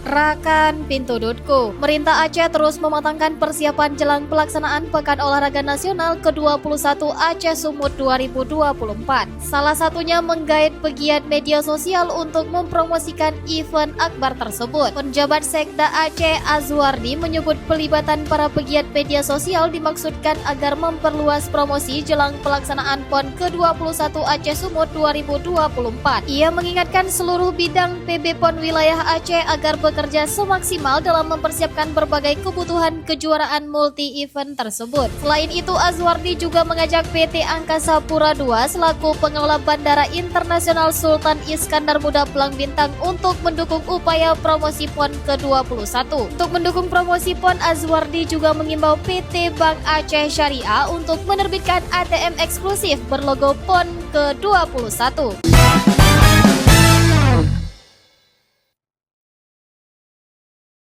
Rakan Pintu.co, Pemerintah Aceh terus mematangkan persiapan jelang pelaksanaan Pekan Olahraga Nasional ke-21 Aceh Sumut 2024. Salah satunya menggait pegiat media sosial untuk mempromosikan event akbar tersebut. Penjabat Sekda Aceh Azwardi menyebut pelibatan para pegiat media sosial dimaksudkan agar memperluas promosi jelang pelaksanaan PON ke-21 Aceh Sumut 2024. Ia mengingatkan seluruh bidang PB PON wilayah Aceh agar bekerja semaksimal dalam mempersiapkan berbagai kebutuhan kejuaraan multi-event tersebut. Selain itu, Azwardi juga mengajak PT Angkasa Pura II selaku pengelola Bandara Internasional Sultan Iskandar Muda Pelang Bintang untuk mendukung upaya promosi PON ke-21. Untuk mendukung promosi PON, Azwardi juga mengimbau PT Bank Aceh Syariah untuk menerbitkan ATM eksklusif berlogo PON ke-21.